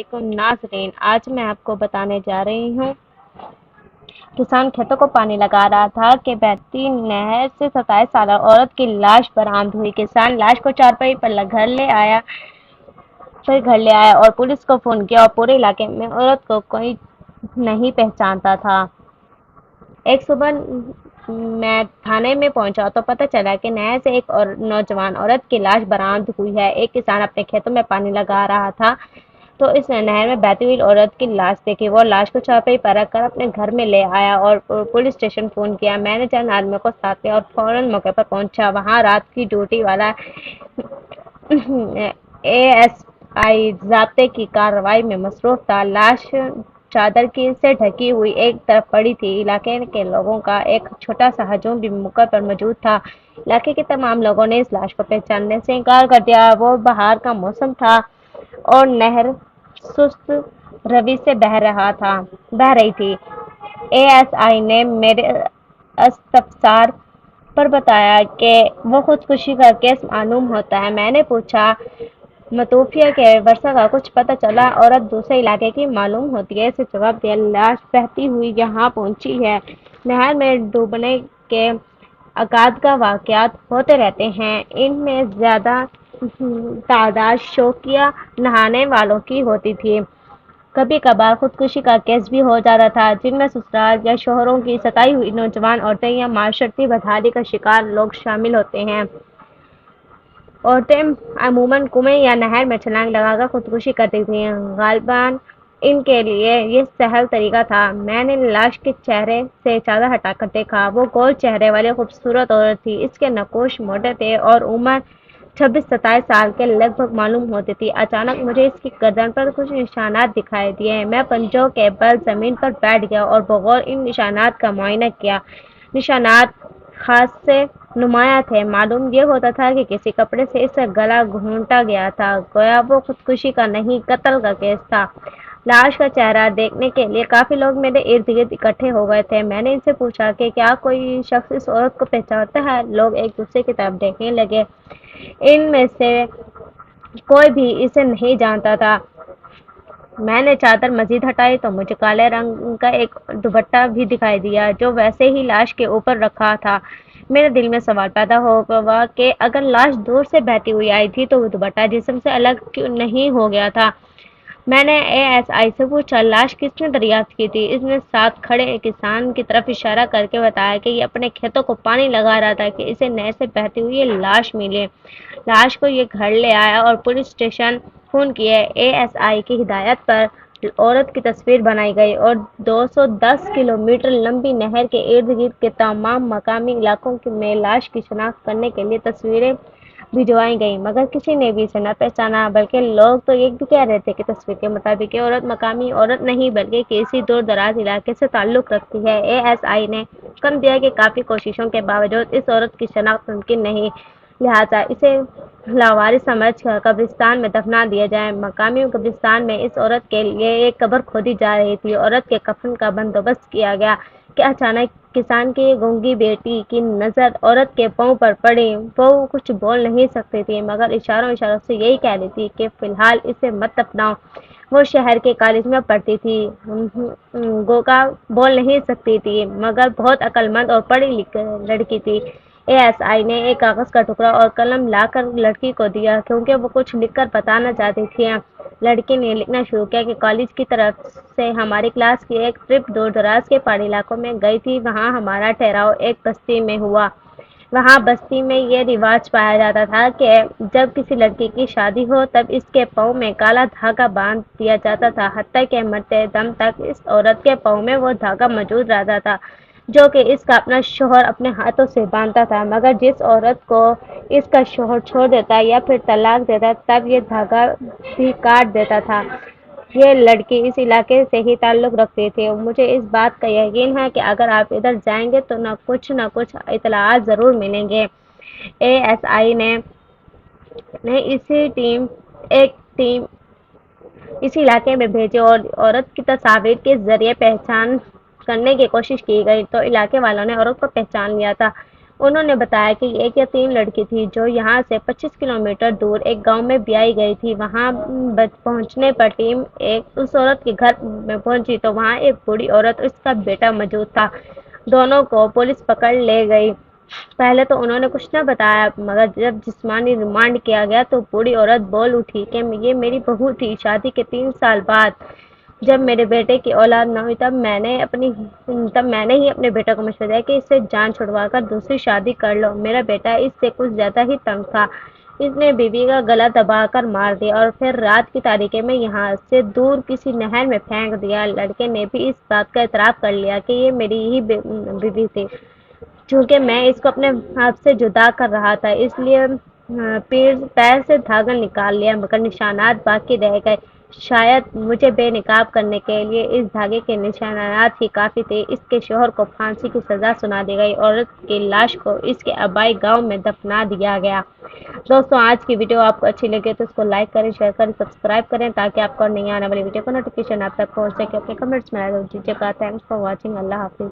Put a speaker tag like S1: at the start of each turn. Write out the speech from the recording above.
S1: वालेकुम नाज़रीन। आज मैं आपको बताने जा रही हूँ किसान खेतों को पानी लगा रहा था कि बहती नहर से 27 साल औरत की लाश बरामद हुई। किसान लाश को चारपाई पर घर ले आया और पुलिस को फोन किया और पूरे इलाके में औरत को कोई नहीं पहचानता था। एक सुबह मैं थाने में पहुंचा तो पता चला कि नहर से एक और नौजवान औरत की लाश बरामद हुई है। एक किसान अपने खेतों में पानी लगा रहा था तो इस नहर में बहती हुई औरत की लाश देखी। वो लाश को चारपाई पर रखकर अपने घर में ले आया और पुलिस स्टेशन फोन किया। मैंने चंद आदमियों को साथ लिया और फौरन मौके पर पहुंचा। वहां रात की ड्यूटी वाला एएसआई ज़ाब्ते की कार्रवाई में मसरूफ था। लाश चादर की से ढकी हुई एक तरफ पड़ी थी। इलाके के लोगों का एक छोटा सा हजूम भी मौके पर मौजूद था। इलाके के तमाम लोगों ने इस लाश को पहचानने से इनकार कर दिया। वो बाहर का मौसम था और नहर सुस्त रवि से बह रही थी। एएसआई ने मेरे इस्तफसार पर बताया कि वो खुदकुशी का केस मालूम होता है। मैंने पूछा, मतूफिया के वर्षा का कुछ पता चला? औरत दूसरे इलाके की मालूम होती है, इसे जवाब दिया। लाश बहती हुई यहाँ पहुंची है। नहर में डूबने के अकाद वाकयात होते रहते हैं। इनमें ज्यादा तादाद शौकिया नहाने वालों की होती थी। कभी कभार खुदकुशी का केस भी हो जाता था, जिनमें ससुराल या शोहरों की सताई हुई नौजवान औरतें या माशरती बदहाली का शिकार लोग शामिल होते हैं। औरतें अमूमन कुएं या नहर में छलांग लगाकर खुदकुशी करती थीं। गालिबन इनके लिए ये सहल तरीका था। मैंने लाश के चेहरे से चादर हटाकर देखा। वो गोल चेहरे वाली खूबसूरत औरत थी। इसके नकोश मोटे थे और उम्र 26-27 साल के लगभग मालूम होती थी। अचानक मुझे इसकी गर्दन पर कुछ निशानात दिखाई दिए। मैं पंजों के बल जमीन पर बैठ गया और बगौर इन निशानात का मुआयना किया। निशानात खास से नुमाया थे। मालूम ये होता था कि किसी कपड़े से इसका गला घूंटा गया था। गोया वो खुदकुशी का नहीं, कत्ल का केस था। लाश का चेहरा देखने के लिए काफी लोग मेरे इर्द गिर्द इकट्ठे हो गए थे। मैंने इनसे पूछा कि क्या कोई शख्स इस औरत को पहचानता है। लोग एक दूसरे की तरफ देखने लगे। इनमें से कोई भी इसे नहीं जानता था। मैंने चादर मजीद हटाई तो मुझे काले रंग का एक दुपट्टा भी दिखाई दिया, जो वैसे ही लाश के ऊपर रखा था। मेरे दिल में सवाल पैदा हुआ कि अगर लाश दूर से बहती हुई आई थी तो वो दुपट्टा जिस्म से अलग क्यों नहीं हो गया था। मैंने एएसआई से पूछा, लाश किसने दरियाफ्त की थी? इसने साथ खड़े एक किसान की तरफ इशारा करके बताया कि ये अपने खेतों को पानी लगा रहा था कि इसे नहर से बहती हुई ये लाश मिली। लाश को ये घर ले आया और पुलिस स्टेशन फोन किए। एएसआई की हिदायत पर औरत की तस्वीर बनाई गई और 210 किलोमीटर लंबी नहर के इर्द गिर्द के तमाम मकामी इलाकों में लाश की शिनाख्त करने के लिए तस्वीरें भिजवाई गई, मगर किसी ने भी इसे न पहचाना। बल्कि लोग तो ये भी कह रहे थे कि तस्वीर के मुताबिक ये औरत मकामी औरत नहीं बल्कि किसी दूर दराज इलाके से ताल्लुक रखती है। एएसआई ने कम दिया कि काफी कोशिशों के बावजूद इस औरत की शनाख्त मुमकिन नहीं, लिहाजा इसे लावारिस समझ कर कब्रिस्तान में दफना दिया जाए। मकामी कब्रिस्तान में इस औरत के लिए एक कब्र खोदी जा रही थी। औरत के कफन का बंदोबस्त किया गया कि अचानक किसान की गूंगी बेटी की नजर औरत के पांव पर पड़ी। वो कुछ बोल नहीं सकती थी, मगर इशारों इशारों से यही कह रही थी कि फिलहाल इसे मत दफनाओ। वो शहर के कॉलेज में पढ़ती थी। गोगा बोल नहीं सकती थी, मगर बहुत अक्लमंद और पढ़ी लिखी लड़की थी। एएसआई ने एक कागज का टुकड़ा और कलम लाकर लड़की को दिया, क्योंकि वो कुछ लिखकर बताना चाहती थी। लड़की ने लिखना शुरू किया कि कॉलेज की तरफ से हमारी क्लास की एक ट्रिप दूर दराज के पहाड़ी इलाकों में गई थी। वहाँ हमारा ठहराव एक बस्ती में हुआ। वहाँ बस्ती में ये रिवाज पाया जाता था कि जब किसी लड़की की शादी हो तब इसके पाँव में काला धागा बांध दिया जाता था। हत्या के मरते दम तक इस औरत के पाँव में वो धागा मौजूद रहता था, जो कि इसका अपना शोहर अपने हाथों से बांधता था। मगर जिस औरत को इसका शोहर छोड़ देता या फिर तलाक देता, तब ये धागा भी काट देता था। ये लड़की इस इलाके से ही ताल्लुक रखती थी। मुझे इस बात का यकीन है कि अगर आप इधर जाएंगे तो न कुछ इत्तलाआत जरूर मिलेंगे। एएसआई ने एक टीम इस इलाके में भेजी और औरत की तस्वीर के जरिए पहचान करने की कोशिश की गई तो इलाके वालों ने औरत को पहचान लिया था। انہوں نے بتایا کہ ایک یتیم لڑکی تھی جو یہاں سے 25 کلومیٹر دور ایک گاؤں میں بیائی گئی تھی۔ وہاں پہنچنے پر ٹیم اس عورت کے گھر میں پہنچی تو وہاں ایک بوڑھی عورت اور اس کا بیٹا موجود تھا۔ دونوں کو پولیس پکڑ لے گئی۔ پہلے تو انہوں نے کچھ نہ بتایا، مگر جب جسمانی ریمانڈ کیا گیا تو بوڑھی عورت بول اٹھی کہ یہ میری بہو تھی۔ شادی کے 3 سال بعد جب میرے بیٹے کی اولاد نہ ہوئی تب میں نے ہی اپنے بیٹے کو مشورہ دیا کہ اس سے جان چھڑوا کر دوسری شادی کر لو۔ میرا بیٹا اس سے کچھ زیادہ ہی تنگ تھا۔ اس نے بیوی کا گلا دبا کر مار دیا اور پھر رات کی تاریکی میں یہاں سے دور کسی نہر میں پھینک دیا۔ لڑکے نے بھی اس بات کا اعتراف کر لیا کہ یہ میری ہی بیوی تھی، چونکہ میں اس کو اپنے آپ سے جدا کر رہا تھا، اس لیے پیر سے دھاگا نکال لیا، مگر نشانات باقی رہ گئے۔ شاید مجھے بے نقاب کرنے کے لیے اس دھاگے کے نشانات ہی کافی تھے۔ اس کے شوہر کو پھانسی کی سزا سنا دی گئی۔ عورت کی لاش کو اس کے آبائی گاؤں میں دفنا دیا گیا۔ دوستوں، آج کی ویڈیو آپ کو اچھی لگے تو اس کو لائک کریں، شیئر کریں، سبسکرائب کریں تاکہ آپ کو نئی آنے والی ویڈیو کا نوٹیفیکیشن آپ تک پہنچ سکے۔ اپنے کمنٹس میں رائے دیجیے گا۔ Thanks for watching. اللہ حافظ۔